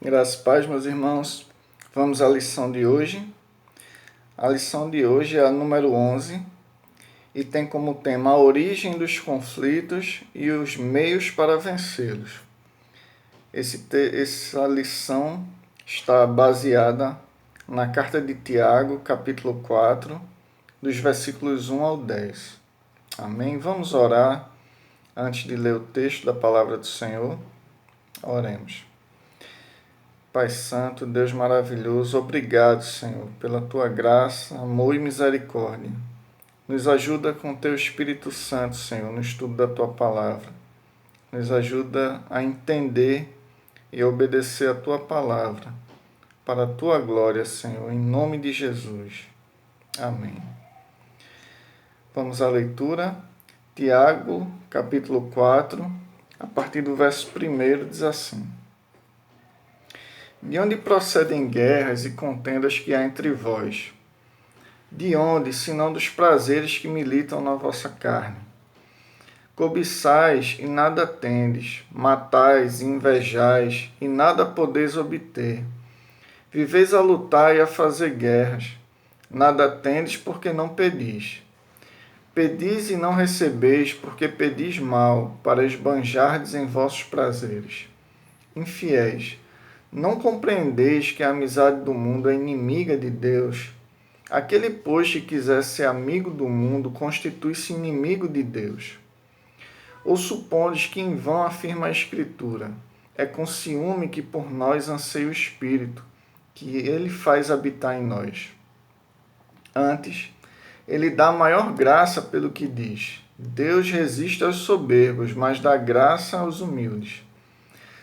Graças a paz, meus irmãos. Vamos à lição de hoje. A lição de hoje é a número 11 e tem como tema a origem dos conflitos e os meios para vencê-los. Essa lição está baseada na carta de Tiago, capítulo 4, dos versículos 1 ao 10. Amém? Vamos orar antes de ler o texto da palavra do Senhor. Oremos. Pai Santo, Deus maravilhoso, obrigado, Senhor, pela Tua graça, amor e misericórdia. Nos ajuda com Teu Espírito Santo, Senhor, no estudo da Tua palavra. Nos ajuda a entender e obedecer a Tua palavra, para a Tua glória, Senhor, em nome de Jesus. Amém. Vamos à leitura. Tiago, capítulo 4, a partir do verso 1, diz assim: De onde procedem guerras e contendas que há entre vós? De onde, senão dos prazeres que militam na vossa carne? Cobiçais e nada tendes, matais e invejais e nada podeis obter. Viveis a lutar e a fazer guerras, nada tendes porque não pedis. Pedis e não recebeis porque pedis mal, para esbanjardes em vossos prazeres. Infiéis, não compreendeis que a amizade do mundo é inimiga de Deus? Aquele, pois, que quiser ser amigo do mundo, constitui-se inimigo de Deus. Ou supondes que em vão afirma a Escritura: é com ciúme que por nós anseia o Espírito, que ele faz habitar em nós. Antes, ele dá maior graça pelo que diz: Deus resiste aos soberbos, mas dá graça aos humildes.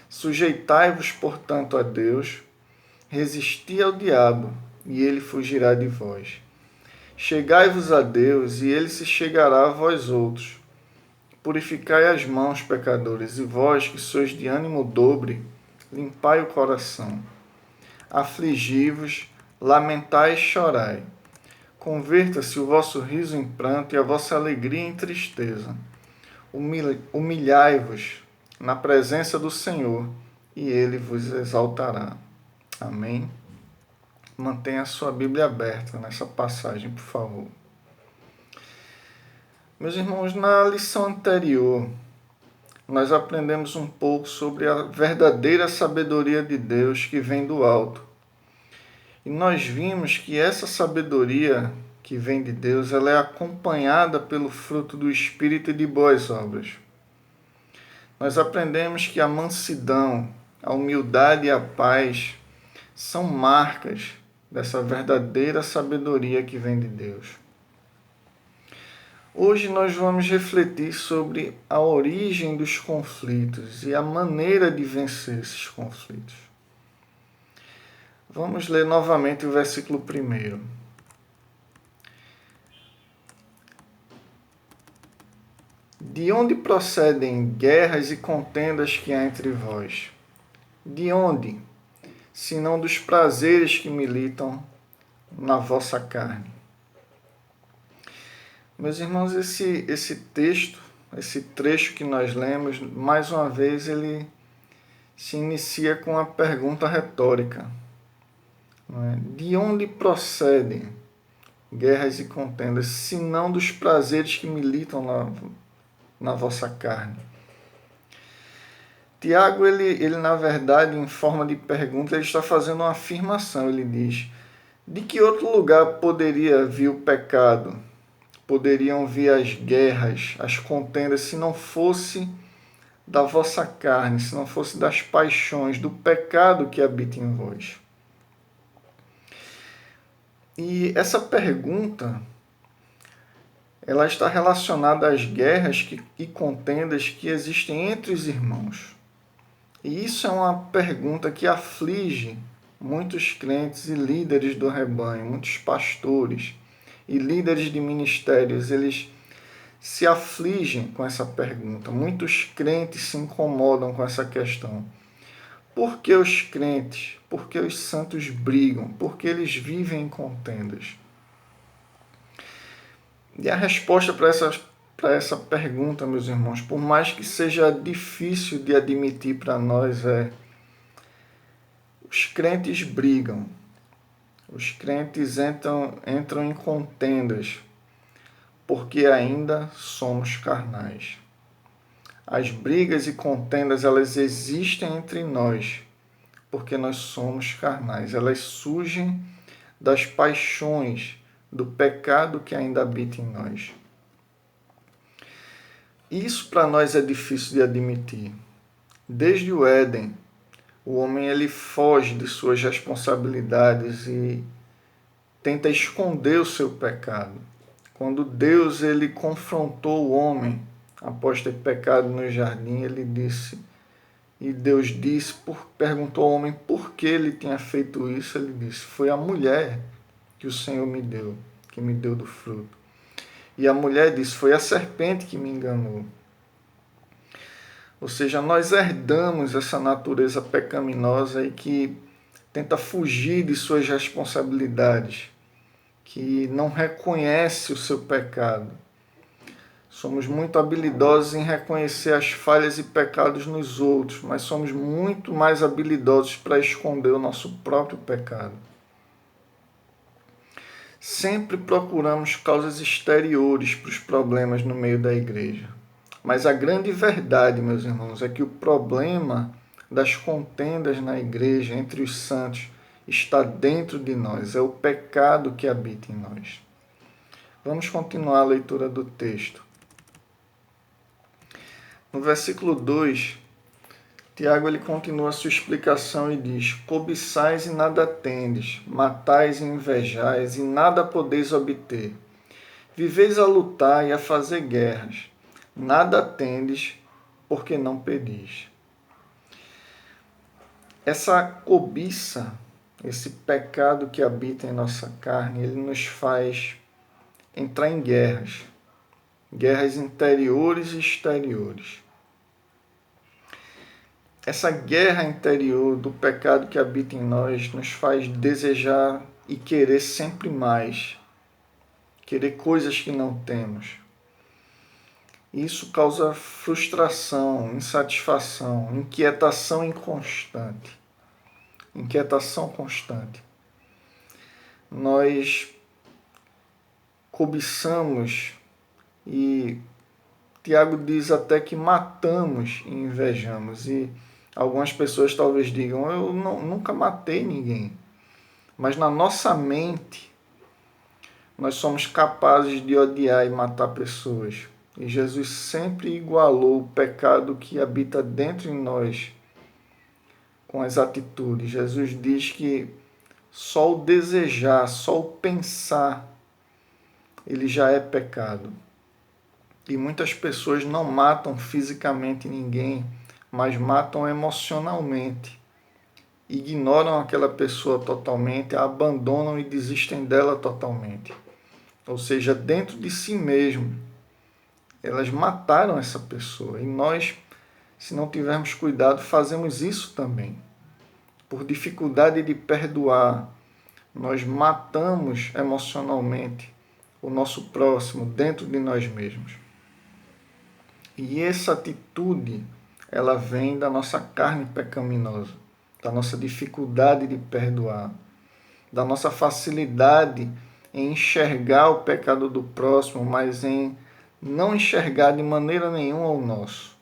Sujeitai-vos, portanto, a Deus, resisti ao diabo, e ele fugirá de vós. Chegai-vos a Deus, e ele se chegará a vós outros. Purificai as mãos, pecadores, e vós, que sois de ânimo dobre, limpai o coração. Afligi-vos, lamentai e chorai. Converta-se o vosso riso em pranto e a vossa alegria em tristeza. Humilhai-vos na presença do Senhor, e ele vos exaltará. Amém? Mantenha a sua Bíblia aberta nessa passagem, por favor. Meus irmãos, na lição anterior, nós aprendemos um pouco sobre a verdadeira sabedoria de Deus que vem do alto. E nós vimos que essa sabedoria que vem de Deus, ela é acompanhada pelo fruto do Espírito e de boas obras. Nós aprendemos que a mansidão, a humildade e a paz são marcas dessa verdadeira sabedoria que vem de Deus. Hoje nós vamos refletir sobre a origem dos conflitos e a maneira de vencer esses conflitos. Vamos ler novamente o versículo 1. De onde procedem guerras e contendas que há entre vós? De onde, senão dos prazeres que militam na vossa carne? Meus irmãos, esse texto, esse trecho que nós lemos, mais uma vez ele se inicia com uma pergunta retórica. Não é? De onde procedem guerras e contendas, senão dos prazeres que militam na vossa carne? Tiago, ele na verdade, em forma de pergunta, ele está fazendo uma afirmação. Ele diz: de que outro lugar poderia vir o pecado? Poderiam vir as guerras, as contendas, se não fosse da vossa carne, se não fosse das paixões, do pecado que habita em vós? E essa pergunta, ela está relacionada às guerras e contendas que existem entre os irmãos. E isso é uma pergunta que aflige muitos crentes e líderes do rebanho, muitos pastores e líderes de ministérios. Eles se afligem com essa pergunta. Muitos crentes se incomodam com essa questão. Por que os crentes, por que os santos brigam? Por que eles vivem em contendas? E a resposta para essa pergunta, meus irmãos, por mais que seja difícil de admitir para nós, Os crentes brigam, os crentes entram em contendas, porque ainda somos carnais. As brigas e contendas, elas existem entre nós, porque nós somos carnais. Elas surgem das paixões, do pecado que ainda habita em nós. Isso para nós é difícil de admitir. Desde o Éden, o homem ele foge de suas responsabilidades e tenta esconder o seu pecado. Quando Deus ele confrontou o homem após ter pecado no jardim, Deus perguntou ao homem por que ele tinha feito isso. Ele disse: foi a mulher que o Senhor me deu, que me deu do fruto. E a mulher disse: foi a serpente que me enganou. Ou seja, nós herdamos essa natureza pecaminosa e que tenta fugir de suas responsabilidades, que não reconhece o seu pecado. Somos muito habilidosos em reconhecer as falhas e pecados nos outros, mas somos muito mais habilidosos para esconder o nosso próprio pecado. Sempre procuramos causas exteriores para os problemas no meio da igreja. Mas a grande verdade, meus irmãos, é que o problema das contendas na igreja entre os santos está dentro de nós, é o pecado que habita em nós. Vamos continuar a leitura do texto. No versículo 2, Tiago ele continua a sua explicação e diz: cobiçais e nada tendes, matais e invejais e nada podeis obter. Viveis a lutar e a fazer guerras, nada tendes, porque não pedis. Essa cobiça, esse pecado que habita em nossa carne, ele nos faz entrar em guerras interiores e exteriores. Essa guerra interior do pecado que habita em nós nos faz desejar e querer sempre mais, querer coisas que não temos. Isso causa frustração, insatisfação, inquietação inconstante. Inquietação constante. Nós cobiçamos e Tiago diz até que matamos e invejamos. E algumas pessoas talvez digam: eu nunca matei ninguém. Mas na nossa mente, nós somos capazes de odiar e matar pessoas. E Jesus sempre igualou o pecado que habita dentro de nós com as atitudes. Jesus diz que só o desejar, só o pensar, ele já é pecado. E muitas pessoas não matam fisicamente ninguém, mas matam emocionalmente. Ignoram aquela pessoa totalmente, a abandonam e desistem dela totalmente. Ou seja, dentro de si mesmo, elas mataram essa pessoa. E nós, se não tivermos cuidado, fazemos isso também. Por dificuldade de perdoar, nós matamos emocionalmente o nosso próximo dentro de nós mesmos. E essa atitude, ela vem da nossa carne pecaminosa, da nossa dificuldade de perdoar, da nossa facilidade em enxergar o pecado do próximo, mas em não enxergar de maneira nenhuma o nosso,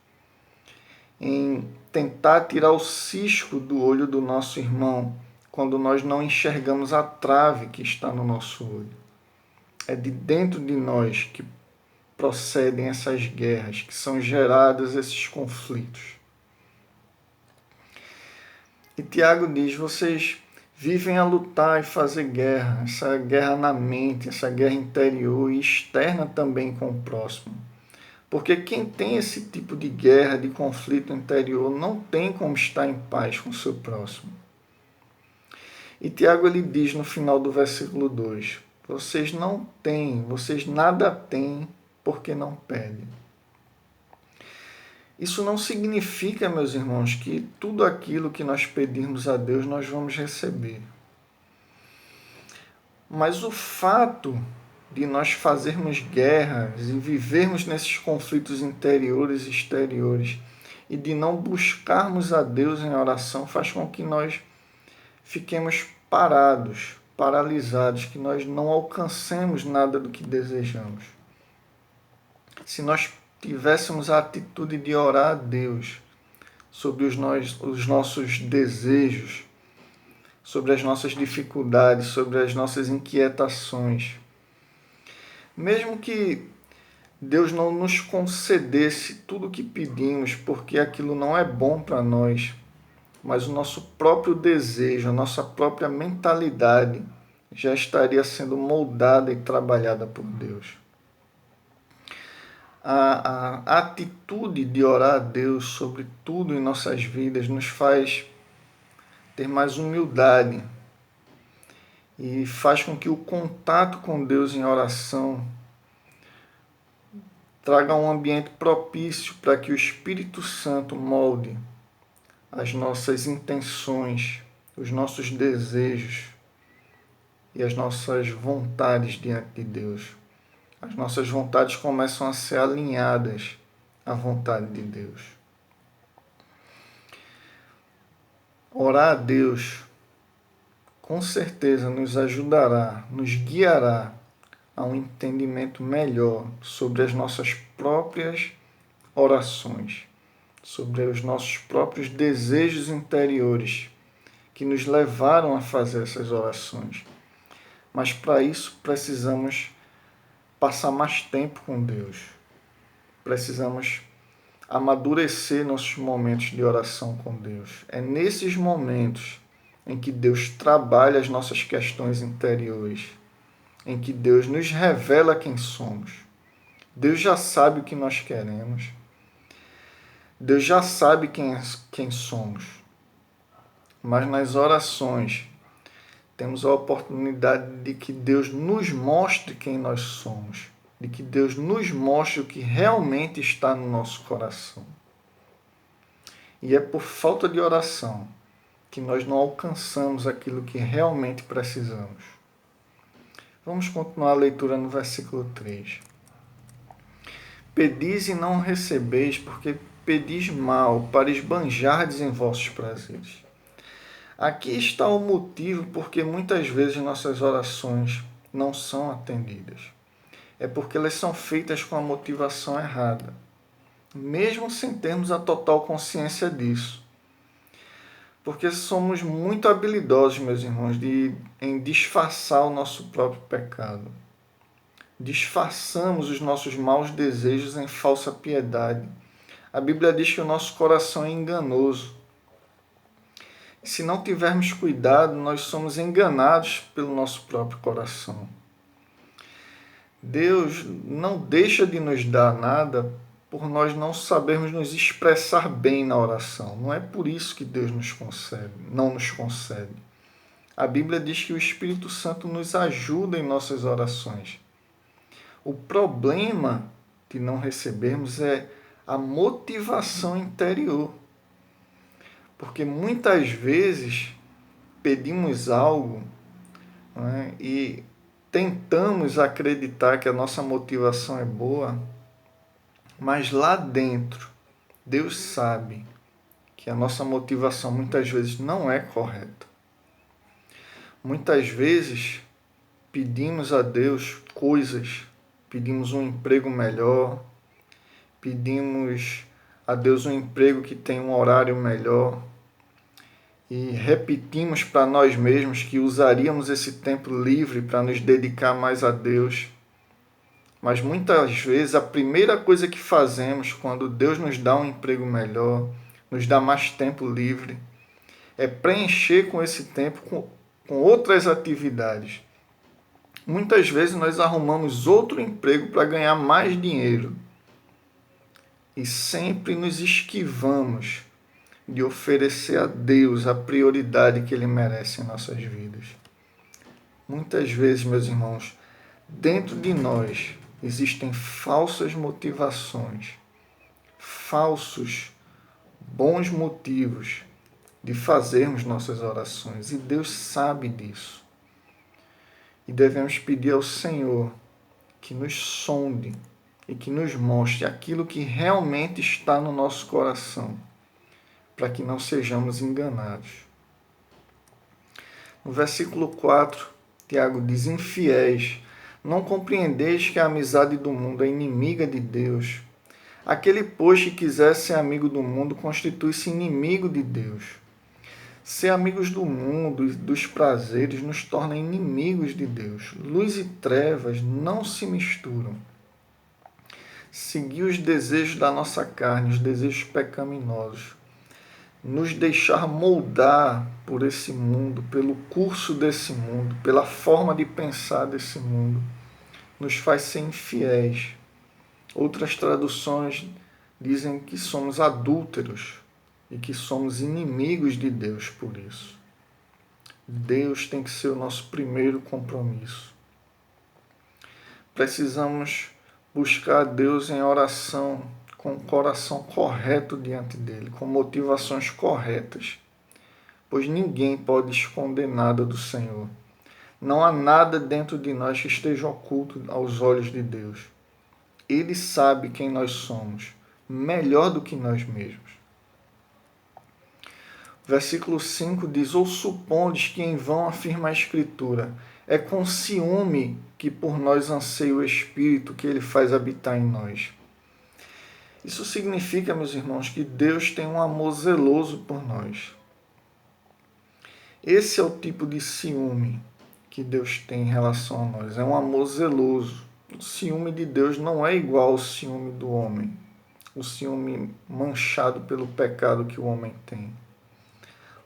em tentar tirar o cisco do olho do nosso irmão, quando nós não enxergamos a trave que está no nosso olho. É de dentro de nós que procedem essas guerras, que são gerados esses conflitos. E Tiago diz: vocês vivem a lutar e fazer guerra, essa guerra na mente, essa guerra interior e externa também com o próximo. Porque quem tem esse tipo de guerra, de conflito interior, não tem como estar em paz com o seu próximo. E Tiago ele diz no final do versículo 2, vocês não têm, vocês nada têm, porque não pedem. Isso não significa, meus irmãos, que tudo aquilo que nós pedirmos a Deus nós vamos receber. Mas o fato de nós fazermos guerras e vivermos nesses conflitos interiores e exteriores e de não buscarmos a Deus em oração faz com que nós fiquemos parados, paralisados, que nós não alcancemos nada do que desejamos. Se nós tivéssemos a atitude de orar a Deus sobre os nossos desejos, sobre as nossas dificuldades, sobre as nossas inquietações, mesmo que Deus não nos concedesse tudo o que pedimos, porque aquilo não é bom para nós, mas o nosso próprio desejo, a nossa própria mentalidade já estaria sendo moldada e trabalhada por Deus. A atitude de orar a Deus sobre tudo em nossas vidas nos faz ter mais humildade e faz com que o contato com Deus em oração traga um ambiente propício para que o Espírito Santo molde as nossas intenções, os nossos desejos e as nossas vontades diante de Deus. As nossas vontades começam a ser alinhadas à vontade de Deus. Orar a Deus com certeza nos ajudará, nos guiará a um entendimento melhor sobre as nossas próprias orações, sobre os nossos próprios desejos interiores que nos levaram a fazer essas orações. Mas para isso precisamos passar mais tempo com Deus. Precisamos amadurecer nossos momentos de oração com Deus. É nesses momentos em que Deus trabalha as nossas questões interiores, em que Deus nos revela quem somos. Deus já sabe o que nós queremos. Deus já sabe quem somos. Mas nas orações temos a oportunidade de que Deus nos mostre quem nós somos, de que Deus nos mostre o que realmente está no nosso coração. E é por falta de oração que nós não alcançamos aquilo que realmente precisamos. Vamos continuar a leitura no versículo 3. Pedis e não recebeis, porque pedis mal, para esbanjardes em vossos prazeres. Aqui está o motivo porque muitas vezes nossas orações não são atendidas. É porque elas são feitas com a motivação errada, mesmo sem termos a total consciência disso. Porque somos muito habilidosos, meus irmãos, em disfarçar o nosso próprio pecado. Disfarçamos os nossos maus desejos em falsa piedade. A Bíblia diz que o nosso coração é enganoso. Se não tivermos cuidado, nós somos enganados pelo nosso próprio coração. Deus não deixa de nos dar nada por nós não sabermos nos expressar bem na oração. Não é por isso que Deus não nos concede. A Bíblia diz que o Espírito Santo nos ajuda em nossas orações. O problema de não recebermos é a motivação interior. Porque muitas vezes pedimos algo, né, e tentamos acreditar que a nossa motivação é boa, mas lá dentro Deus sabe que a nossa motivação muitas vezes não é correta. Muitas vezes pedimos a Deus coisas, pedimos um emprego melhor, pedimos a Deus um emprego que tem um horário melhor, e repetimos para nós mesmos que usaríamos esse tempo livre para nos dedicar mais a Deus. Mas muitas vezes a primeira coisa que fazemos quando Deus nos dá um emprego melhor, nos dá mais tempo livre, é preencher com esse tempo com outras atividades. Muitas vezes nós arrumamos outro emprego para ganhar mais dinheiro e sempre nos esquivamos de oferecer a Deus a prioridade que Ele merece em nossas vidas. Muitas vezes, meus irmãos, dentro de nós existem falsas motivações, falsos bons motivos de fazermos nossas orações. E Deus sabe disso. E devemos pedir ao Senhor que nos sonde e que nos mostre aquilo que realmente está no nosso coração, para que não sejamos enganados. No versículo 4, Tiago diz: infiéis, não compreendeis que a amizade do mundo é inimiga de Deus? Aquele, pois, que quiser ser amigo do mundo, constitui-se inimigo de Deus. Ser amigos do mundo e dos prazeres nos torna inimigos de Deus. Luz e trevas não se misturam. Seguir os desejos da nossa carne, os desejos pecaminosos, nos deixar moldar por esse mundo, pelo curso desse mundo, pela forma de pensar desse mundo, nos faz ser infiéis. Outras traduções dizem que somos adúlteros e que somos inimigos de Deus por isso. Deus tem que ser o nosso primeiro compromisso. Precisamos buscar a Deus em oração, com o coração correto diante dele, com motivações corretas, pois ninguém pode esconder nada do Senhor. Não há nada dentro de nós que esteja oculto aos olhos de Deus. Ele sabe quem nós somos, melhor do que nós mesmos. Versículo 5 diz: ou supondes que em vão afirma a Escritura, é com ciúme que por nós anseia o Espírito que ele faz habitar em nós. Isso significa, meus irmãos, que Deus tem um amor zeloso por nós. Esse é o tipo de ciúme que Deus tem em relação a nós. É um amor zeloso. O ciúme de Deus não é igual ao ciúme do homem. O ciúme manchado pelo pecado que o homem tem.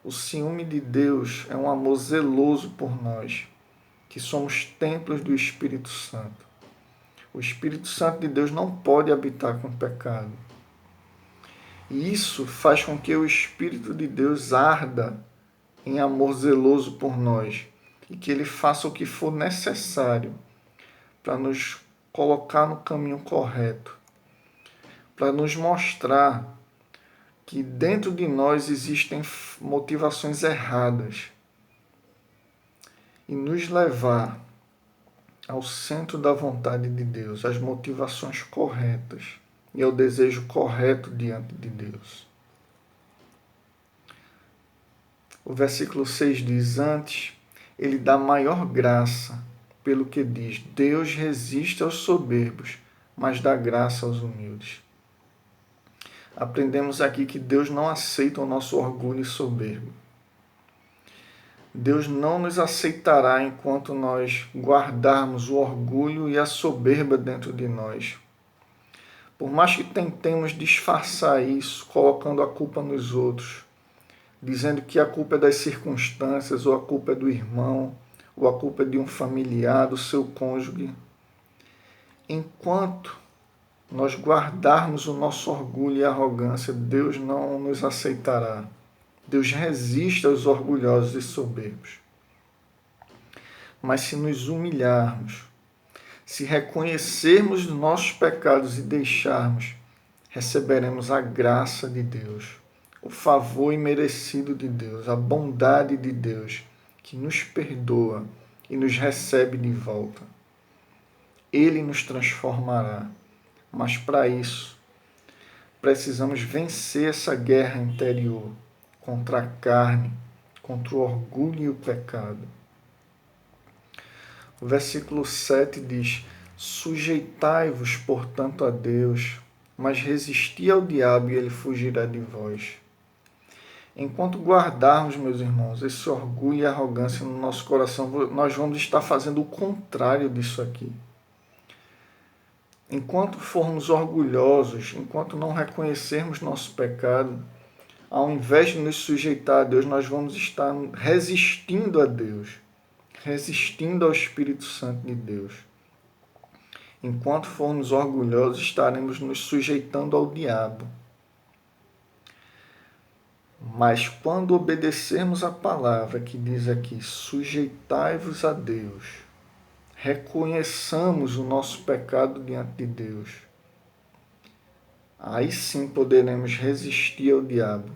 O ciúme de Deus é um amor zeloso por nós, que somos templos do Espírito Santo. O Espírito Santo de Deus não pode habitar com o pecado. E isso faz com que o Espírito de Deus arda em amor zeloso por nós e que ele faça o que for necessário para nos colocar no caminho correto, para nos mostrar que dentro de nós existem motivações erradas e nos levar ao centro da vontade de Deus, às motivações corretas e ao desejo correto diante de Deus. O versículo 6 diz: antes, ele dá maior graça, pelo que diz: Deus resiste aos soberbos, mas dá graça aos humildes. Aprendemos aqui que Deus não aceita o nosso orgulho e soberbo. Deus não nos aceitará enquanto nós guardarmos o orgulho e a soberba dentro de nós. Por mais que tentemos disfarçar isso, colocando a culpa nos outros, dizendo que a culpa é das circunstâncias, ou a culpa é do irmão, ou a culpa é de um familiar, do seu cônjuge. Enquanto nós guardarmos o nosso orgulho e arrogância, Deus não nos aceitará. Deus resiste aos orgulhosos e soberbos. Mas se nos humilharmos, se reconhecermos os nossos pecados e deixarmos, receberemos a graça de Deus, o favor imerecido de Deus, a bondade de Deus, que nos perdoa e nos recebe de volta. Ele nos transformará, mas para isso precisamos vencer essa guerra interior contra a carne, contra o orgulho e o pecado. O versículo 7 diz: sujeitai-vos, portanto, a Deus, mas resisti ao diabo e ele fugirá de vós. Enquanto guardarmos, meus irmãos, esse orgulho e arrogância no nosso coração, nós vamos estar fazendo o contrário disso aqui. Enquanto formos orgulhosos, enquanto não reconhecermos nosso pecado, ao invés de nos sujeitar a Deus, nós vamos estar resistindo a Deus, resistindo ao Espírito Santo de Deus. Enquanto formos orgulhosos, estaremos nos sujeitando ao diabo. Mas quando obedecermos a palavra que diz aqui, sujeitai-vos a Deus, reconheçamos o nosso pecado diante de Deus, aí sim poderemos resistir ao diabo,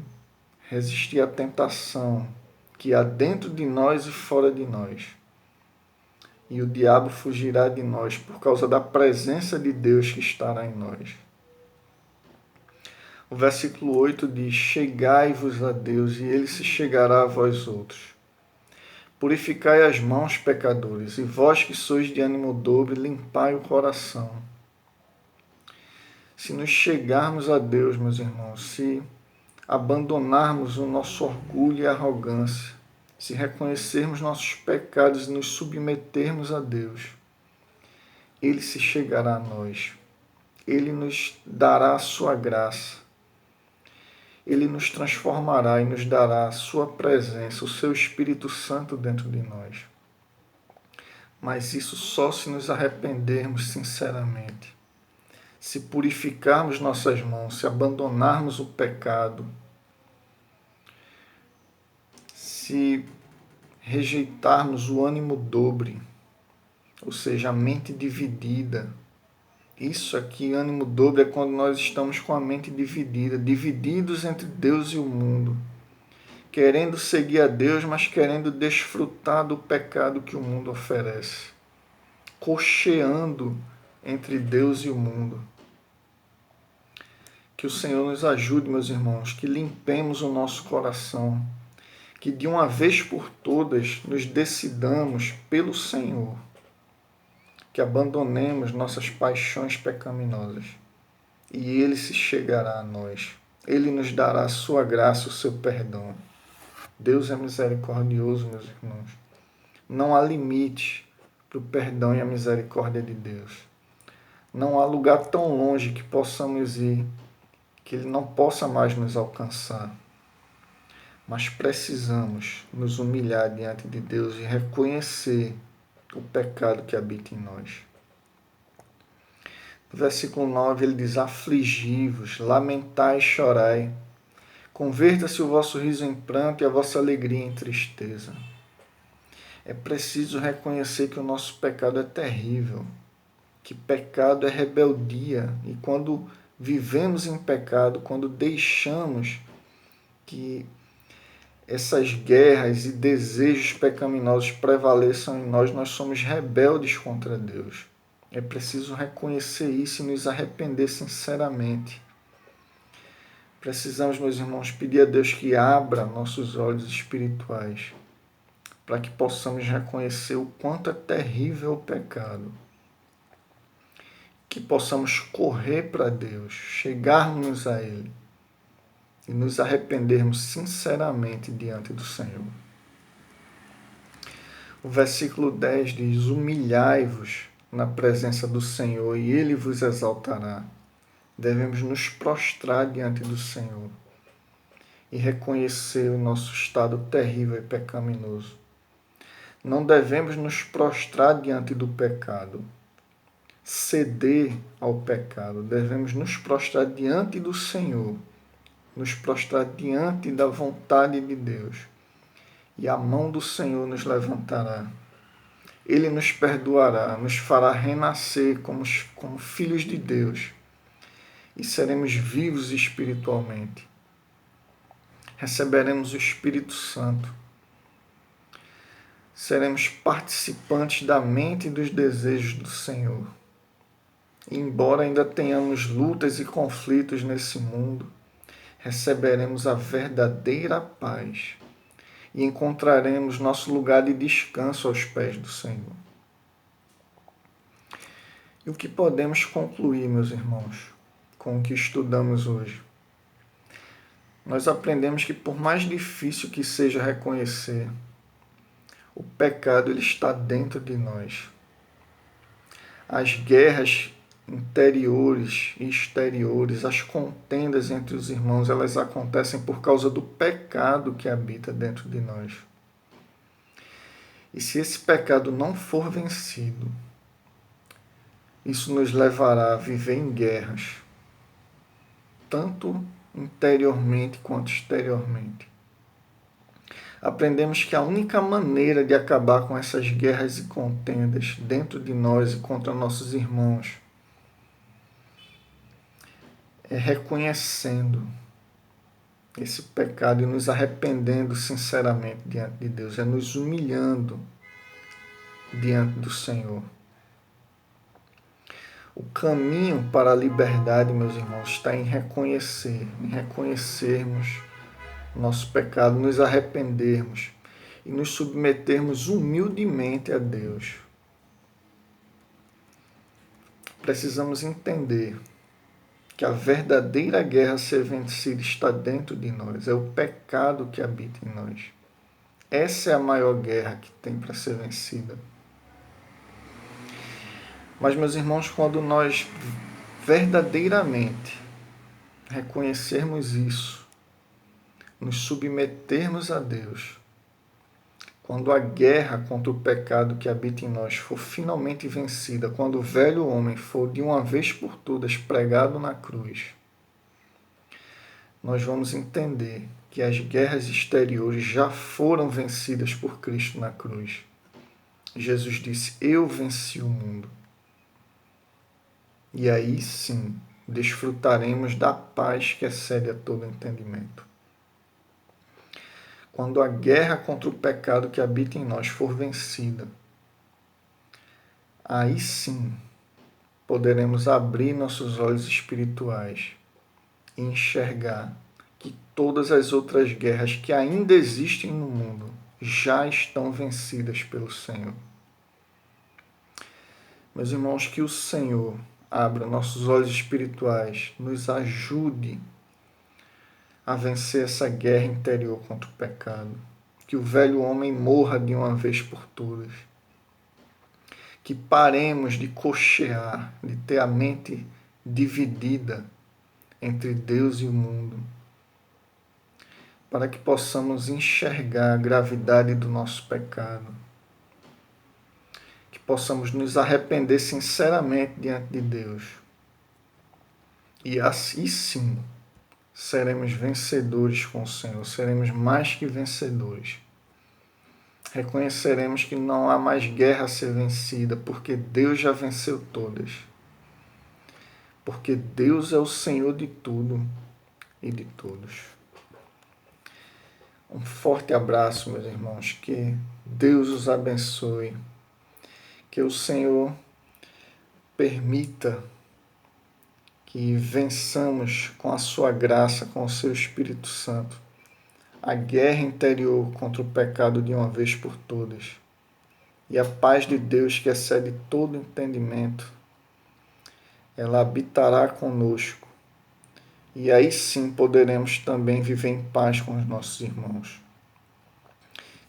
resistir à tentação que há dentro de nós e fora de nós. E o diabo fugirá de nós por causa da presença de Deus que estará em nós. O versículo 8 diz: chegai-vos a Deus e ele se chegará a vós outros. Purificai as mãos, pecadores, e vós que sois de ânimo dobre, limpai o coração. Se nos chegarmos a Deus, meus irmãos, se abandonarmos o nosso orgulho e arrogância, se reconhecermos nossos pecados e nos submetermos a Deus, Ele se chegará a nós. Ele nos dará a sua graça. Ele nos transformará e nos dará a sua presença, o seu Espírito Santo dentro de nós. Mas isso só se nos arrependermos sinceramente, se purificarmos nossas mãos, se abandonarmos o pecado, se rejeitarmos o ânimo dobre, ou seja, a mente dividida. Isso aqui, ânimo dobre, é quando nós estamos com a mente dividida, divididos entre Deus e o mundo, querendo seguir a Deus, mas querendo desfrutar do pecado que o mundo oferece, cocheando entre Deus e o mundo. Que o Senhor nos ajude, meus irmãos, que limpemos o nosso coração, que de uma vez por todas nos decidamos pelo Senhor, que abandonemos nossas paixões pecaminosas e Ele se chegará a nós. Ele nos dará a sua graça, o seu perdão. Deus é misericordioso, meus irmãos. Não há limite para o perdão e a misericórdia de Deus. Não há lugar tão longe que possamos ir, que Ele não possa mais nos alcançar. Mas precisamos nos humilhar diante de Deus e reconhecer o pecado que habita em nós. No versículo 9 ele diz: afligi-vos, lamentai e chorai, converta-se o vosso riso em pranto e a vossa alegria em tristeza. É preciso reconhecer que o nosso pecado é terrível, que pecado é rebeldia, e quando vivemos em pecado, quando deixamos que essas guerras e desejos pecaminosos prevaleçam em nós, nós somos rebeldes contra Deus. É preciso reconhecer isso e nos arrepender sinceramente. Precisamos, meus irmãos, pedir a Deus que abra nossos olhos espirituais, para que possamos reconhecer o quanto é terrível o pecado. Que possamos correr para Deus, chegarmos a Ele e nos arrependermos sinceramente diante do Senhor. O versículo 10 diz: humilhai-vos na presença do Senhor e Ele vos exaltará. Devemos nos prostrar diante do Senhor e reconhecer o nosso estado terrível e pecaminoso. Não devemos nos prostrar diante do pecado, ceder ao pecado. Devemos nos prostrar diante do Senhor, nos prostrar diante da vontade de Deus, e a mão do Senhor nos levantará. Ele nos perdoará, nos fará renascer como filhos de Deus e seremos vivos espiritualmente. Receberemos o Espírito Santo. Seremos participantes da mente e dos desejos do Senhor. E embora ainda tenhamos lutas e conflitos nesse mundo, receberemos a verdadeira paz e encontraremos nosso lugar de descanso aos pés do Senhor. E o que podemos concluir, meus irmãos, com o que estudamos hoje? Nós aprendemos que, por mais difícil que seja reconhecer, o pecado ele está dentro de nós. As guerras interiores e exteriores, as contendas entre os irmãos, elas acontecem por causa do pecado que habita dentro de nós. E se esse pecado não for vencido, isso nos levará a viver em guerras, tanto interiormente quanto exteriormente. Aprendemos que a única maneira de acabar com essas guerras e contendas dentro de nós e contra nossos irmãos é reconhecendo esse pecado e nos arrependendo sinceramente diante de Deus, é nos humilhando diante do Senhor. O caminho para a liberdade, meus irmãos, está em reconhecermos nosso pecado, nos arrependermos e nos submetermos humildemente a Deus. Precisamos entender que a verdadeira guerra a ser vencida está dentro de nós, é o pecado que habita em nós. Essa é a maior guerra que tem para ser vencida. Mas, meus irmãos, quando nós verdadeiramente reconhecermos isso, nos submetermos a Deus, quando a guerra contra o pecado que habita em nós for finalmente vencida, quando o velho homem for de uma vez por todas pregado na cruz, nós vamos entender que as guerras exteriores já foram vencidas por Cristo na cruz. Jesus disse: eu venci o mundo. E aí sim, desfrutaremos da paz que excede a todo entendimento. Quando a guerra contra o pecado que habita em nós for vencida, aí sim poderemos abrir nossos olhos espirituais e enxergar que todas as outras guerras que ainda existem no mundo já estão vencidas pelo Senhor. Meus irmãos, que o Senhor abra nossos olhos espirituais, nos ajude a vencer essa guerra interior contra o pecado. Que o velho homem morra de uma vez por todas. Que paremos de cochear, de ter a mente dividida entre Deus e o mundo, para que possamos enxergar a gravidade do nosso pecado, que possamos nos arrepender sinceramente diante de Deus. E assim sim, seremos vencedores com o Senhor, seremos mais que vencedores. Reconheceremos que não há mais guerra a ser vencida, porque Deus já venceu todas. Porque Deus é o Senhor de tudo e de todos. Um forte abraço, meus irmãos, que Deus os abençoe, que o Senhor permita que vençamos com a sua graça, com o seu Espírito Santo, a guerra interior contra o pecado de uma vez por todas. E a paz de Deus, que excede todo entendimento, ela habitará conosco. E aí sim poderemos também viver em paz com os nossos irmãos.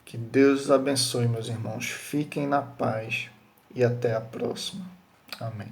Que Deus os abençoe, meus irmãos. Fiquem na paz e até a próxima. Amém.